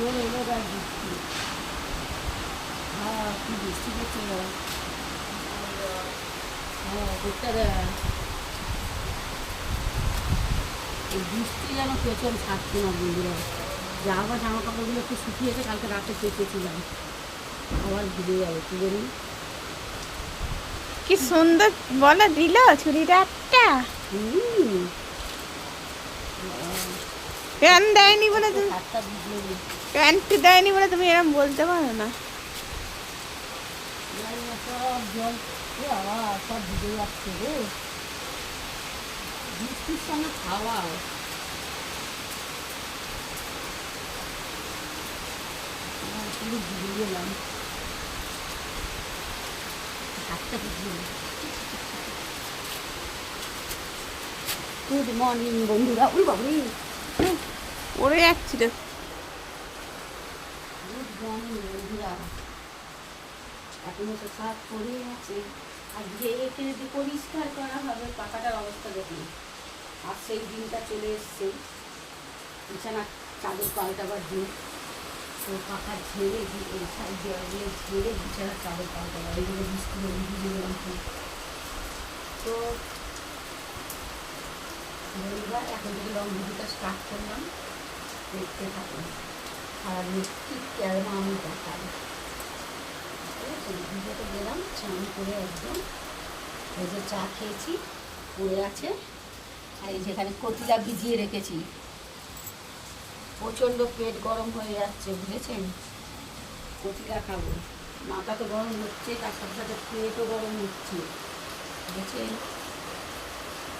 জোর এলো আর বৃষ্টি। হ্যাঁ কি বৃষ্টি পড়ছে না। হ্যাঁ দেখতে দেয় এই বৃষ্টি যেন প্রচুর থাকছে না বন্ধুরা। জামা কাপড়গুলো একটু শুকিয়েছে, কালকে রাতে পেঁচেছিলাম, আবার ভিজে যাবে কি জানি। কি সুন্দর বলে দিল চুড়িদারটা। প্যান্ট দেয়নি বলে তুমি, প্যান্ট দেয়নি বলে তুমি এরকম বলতে পারো না। সব জল সব ভিজে যাচ্ছে রে, বৃষ্টির সঙ্গে খাওয়া। পুরো ভিজে গেলাম, হাতটা ভিজে। গুড মর্নিং বন্ধুরা। ওই বাবুরি পড়ে যাচ্ছিল। গুড মর্নিং বন্ধুরা। এখনো তো সাফ পড়ে আছে, আজকে একে যদি পরিষ্কার করা হবে। পাখাটার অবস্থা দেখুন, আর সেই দিনটা চলে এসছে, বিছানা চাদর পাল্টাবার দিন। তো পাখা ঝেড়ে জলগুলো ঝেড়ে বিছানার চাদর পাল্টাবার, এইগুলো বৃষ্টি ভিজে গেলাম খুব। তো রবিবার এখন থেকে লং ভিডিওটা স্টার্ট করলাম, দেখতে থাকুন। সারাদিন ঠিক ক্যারমা আমি দেখাই। ভিডিওতে গেলাম, স্নান করে একদম এই যে চা খেয়েছি পড়ে আছে, আর এই যেখানে কতিলা ভিজিয়ে রেখেছি। প্রচণ্ড পেট গরম হয়ে যাচ্ছে বুঝেছেন, কতিলা খাবো। মাথা তো গরম হচ্ছে, তার সাথে সাথে পেটও গরম হচ্ছে বুঝেছেন।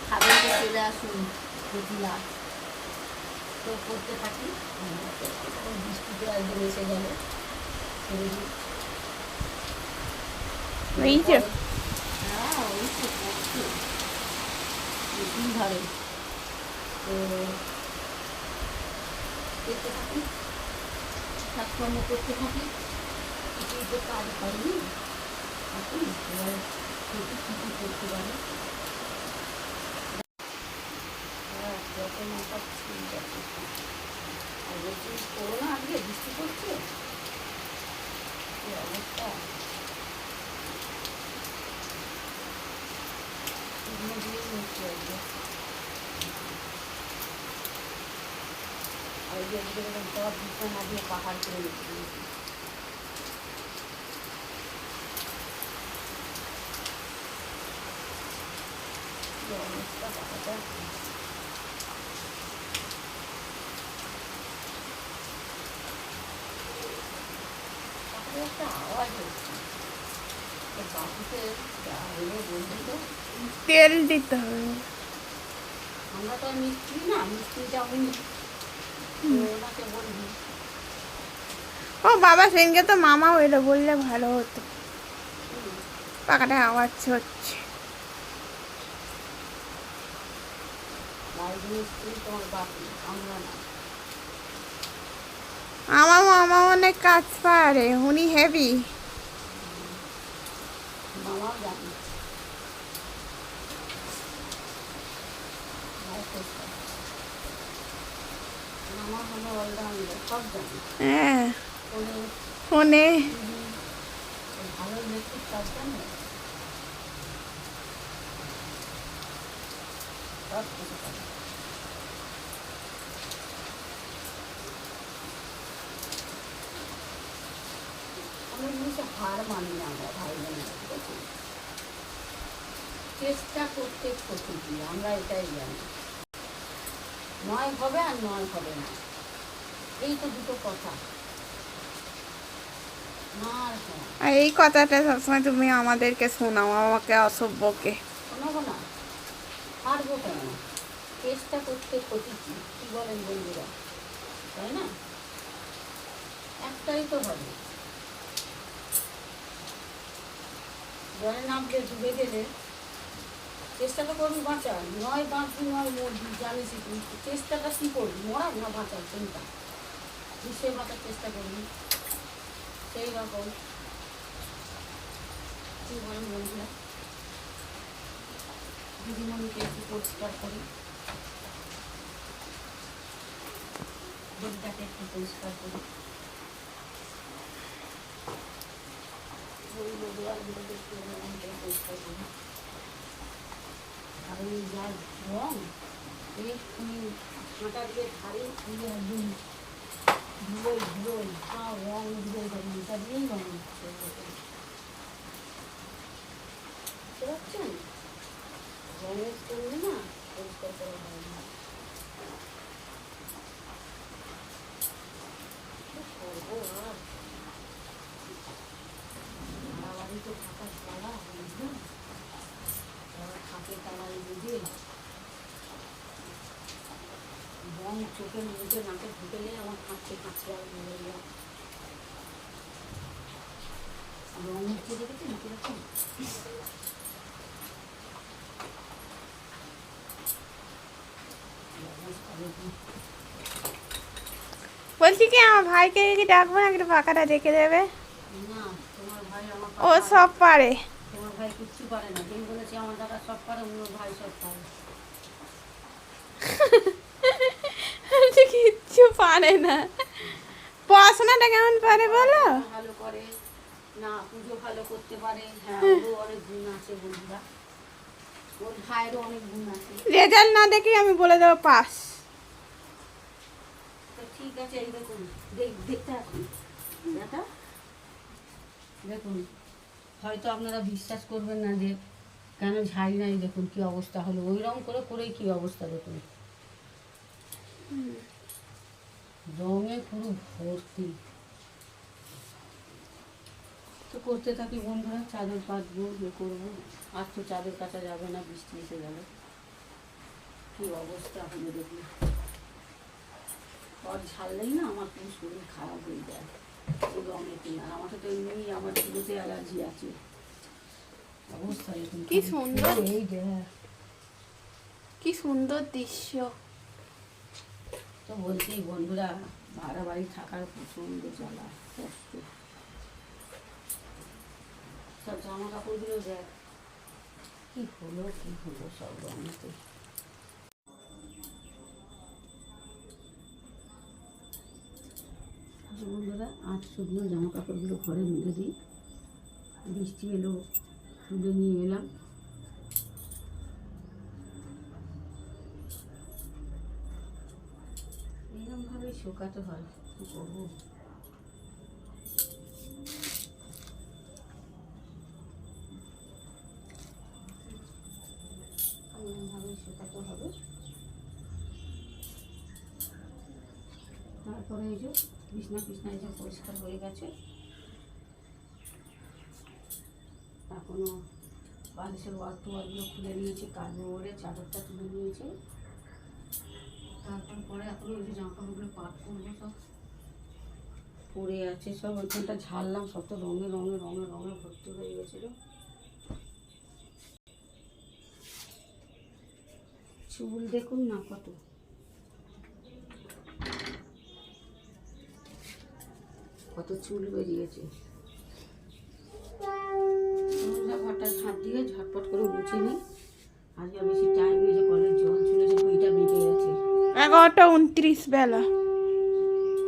খাবেন তো চলে আসুন কতিলা। তো করতে থাকি, বৃষ্টিতে একদম এসে গেল। এই যে হ্যাঁ ওই তো করছে দুই ধারে। তো দেখতে থাকি, কাজকর্ম করতে থাকি, কিছুই তো কাজ হয়নি এখন। এবার দেখি কী কী করতে পারে। হ্যাঁ যত মাথা ঠিক আছে। আর বলছি করো না, আজকে বৃষ্টি পড়ছে, কি অবস্থা। এগুলো দিয়ে নিচ্ছে আজকে, আর এই যে এরকম সব বিছানা দিয়ে পাহাড় করে রেখে দিয়েছি। কি অবস্থা পাখাটা। পাখাটা একটা আওয়াজ হচ্ছে, বাবুতে যা হলো বলবি তো। তেল দিতে হবে। আমরা তো আর মিস্ত্রি না, মিস্ত্রি যাবনি, ওনাকে বলবি। ও বাবা সেদিনকে তো মামাও এলো, বললে ভালো হতো। পাখাটা আওয়াজ হচ্ছে। মিস্ত্রি তোমার বাপি, আমরা না। আমার মামা অনেক কাজ পারে, উনি হেভি। মামাও জানি। মামা হলো অলরাউন্ডার, সব জানি। হ্যাঁ ফোনে ফোনে ভালো ইলেকট্রিক কাজ জানে, সব কিছু পারে। অনেক জিনিসে হার মানি না আমরা ভাই বোনেরা, ঠিক আছে। চেষ্টা করতে প্রতিটি, আমরা এটাই জানি। নয় হবে আর নয় হবে না, এই তো দুটো কথা। না আর শোনা, আর এই কথাটা সবসময় তুমি আমাদেরকে শোনাও, আমাকে অসভ্যকে। শোনাবো না, হারবো কেন। চেষ্টা করতে প্রতিটি, কি বলেন বন্ধুরা, তাই না? একটাই তো হবে। জলে নামলে ডুবে গেলে চেষ্টা তো করবি বাঁচার, নয় বাঁচবি নয় মরবি, জানিস তুই। চেষ্টাটা কী করবি, মরার না বাঁচার, কোনটা নিশ্চয়ই বাঁচার চেষ্টা করবি। সেই রকম কী বলেন বন্ধুরা, দিদিমণিকে একটু পরিষ্কার করি, দিদিটাকে একটু পরিষ্কার করি। দেওয়ালগুলোকে একটু এরকম করে পরিষ্কার করি। আর ওই যা রং এক্ষুনি কাঁটা দিয়ে ধারে দিয়ে একদম ধুলোই সব রং ধুলোই যাবে, এটা দিয়েই রং হচ্ছে। বুঝতে পারছেন? রঙের জন্য না পরিষ্কার করা হয় না। কি করবো আর, ভাড়া বাড়ি তো থাকার পালা, বুঝলেন? থাকে তালাই বুঝে রং চোখের মুখে নাকে ঢুকেলে আমার কাঁচতে আর বলে যায়। রং হচ্ছে দেখেছেন কিরকম? বলছি কি আমার ভাইকে কি ডাকবো না, একটু পাখাটা দেখে দেবে? না, তোমার ভাই আমার ও সব পারে। তোমার ভাই কিচ্ছু পারে না। তুমি বলেছি আমার দাদা সব পারে, অন্য ভাই সব পারে। কিচ্ছু পারে না। পড়াশোনাটা কেমন পারে বলো? ভালো করে না, পুজো ভালো করতে পারে। হ্যাঁ, ওরও অনেক গুণ আছে বন্ধুরা, ওর ভাইয়েরও অনেক গুণ আছে। রেজাল্ট না দেখে আমি বলে দেবো পাস। তো ঠিক আছে, এই দেখুন দেখতে আসুন দাদা, দেখুন হয়তো আপনারা বিশ্বাস করবেন না যে কেন ঝাড়ি নাই, দেখুন কি অবস্থা হলো। ওইরকম করেই কি অবস্থা দেখুন, রঙে পুরো ভর্তি। তো করতে থাকি বন্ধুরা, চাদর পাতবো, ইয়ে করবো। আর তো চাদর কাটা যাবে না, বৃষ্টি এসে গেলে কি অবস্থা হলো দেখুন। আর ঝাড়লেই না আমার পুরো শরীর খারাপ হয়ে যায় এই রঙের কিনা। আমাকে তো এমনি আমার চুলোতে অ্যালার্জি আছে। অবস্থা দেখুন কি সুন্দর, এই দেখ কি সুন্দর দৃশ্য। তো বলছি বন্ধুরা, ভাড়া বাড়ি থাকার প্রচণ্ড জ্বালা কষ্ট। সব জামা কাপড়গুলো দেখ কি হলো সব রঙেতে। বন্ধুরা, আজ শুকনো জামা কাপড়গুলো ঘরে মিলে দিই। বৃষ্টি এলো, তুলে নিয়ে এলাম। এরকমভাবেই শুকাতে হয়, কী করবো। এরকমভাবেই শুকাতে হবে। তারপরে এই যে বিছনা এই যে পরিষ্কার হয়ে গেছে। এখনও বালিশের ওয়ারগুলো খুলে নিয়েছে, কাজু ওরে চাদরটা তুলে নিয়েছে। তারপর পরে এখনও ওই যে জামাকাপড়গুলো পাট করবো, সব পরে আছে। সব ওইখানটা ঝাড়লাম, সব তো রঙে ভর্তি হয়ে গেছিলো। চুল দেখুন না কত চুল বেরিয়েছে। ঘরটা ঝাঁট দিয়ে ঝটপট করে মুছে নিই। আজকে বেশি টাইম হয়েছে, কলের জল চলেছে, বইটা বেঁকে গেছে। 11:29 বেলা।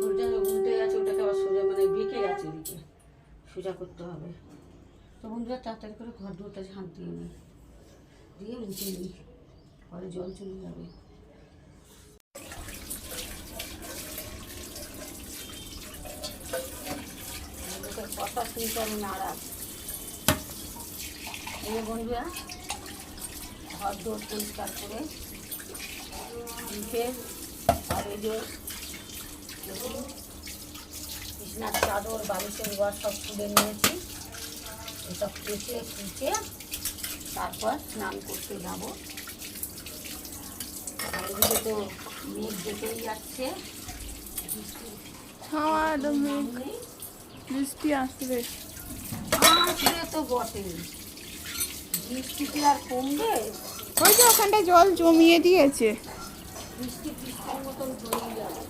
ওইটা উল্টে গেছে, ওটাকে আবার সোজা বেঁকে গেছে, এদিকে সোজা করতে হবে। তো বন্ধুরা তাড়াতাড়ি করে ঘর দুয়ারটা ঝাঁট দিয়ে নিই, দিয়ে মুছে নিই, কলে জল চলে যাবে। কথা শুনতে আমি নারাজ। এই বন্ধুরা, ঘর দৌড় পরিষ্কার করে মুখে আর এই যে বিছনার চাদর বালিশের ওয়ার সব তুলে নিয়েছি। এসব কেটে কুচে তারপর স্নান করতে যাব। আর এদিকে তো মেঘ দেখেই যাচ্ছে, বৃষ্টি আসবে তো বটে, বৃষ্টিতে আর কমবে? ওই যে ওখানটা জল জমিয়ে দিয়েছে, বৃষ্টির মতন হয়ে যাবে।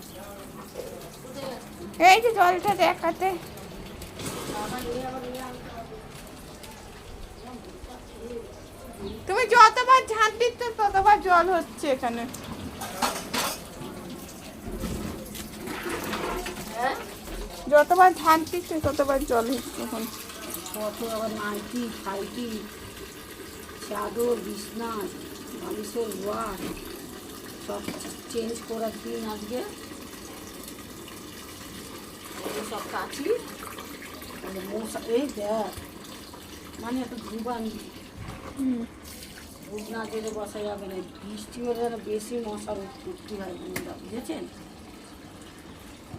এই যে জলটা দেখাতে। তুমি যতবার ঝাঁট দিচ্ছ ততবার জল হচ্ছে এখানে। যতবার ঝাঁট দিচ্ছে ততবার জল হচ্ছে এখন। কত আবার নাইটি ফাইটি চাদর বিছনা বালিশের ওয়ার সব চেঞ্জ করার দিন আজকে। এগুলো সব কাচি মশা এই দেখ মানে একটা ধুবান ধূপ না দিলে বসা যাবে না, বৃষ্টি হলে যেন বেশি মশার উৎপত্তি হয় বন্ধুরা, বুঝেছেন?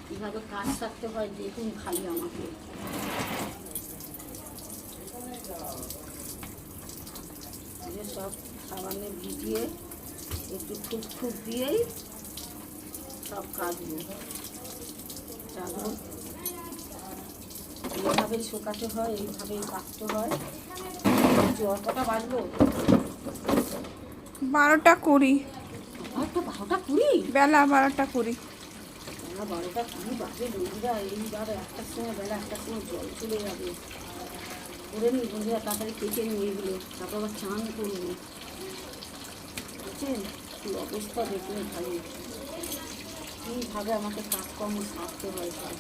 কীভাবে কাজ থাকতে হয় দেখুন খালি আমাকে। সব সাবানে ভিজিয়ে একটু ঠুক দিয়েই সব কাচবো। চাদর এইভাবেই শুকাতে হয়, এইভাবেই কাচতে হয়। জ্বর কটা বাজলো? 12টা 20। তো 12টা 20? বেলা 12টা 20। বেলা 12টা 20 বাজে বন্ধুরা। এইবার 1টার সময়, বেলা 1টার সময় জল চলে যাবে। করে নিই বন্ধুরা, তাড়াতাড়ি কেটে নিই এগুলো, তারপর আবার চান করবো। বুঝছেন কী অবস্থা দেখুন ভাই, কীভাবে আমাকে কাজকর্ম সারতে হয় সব।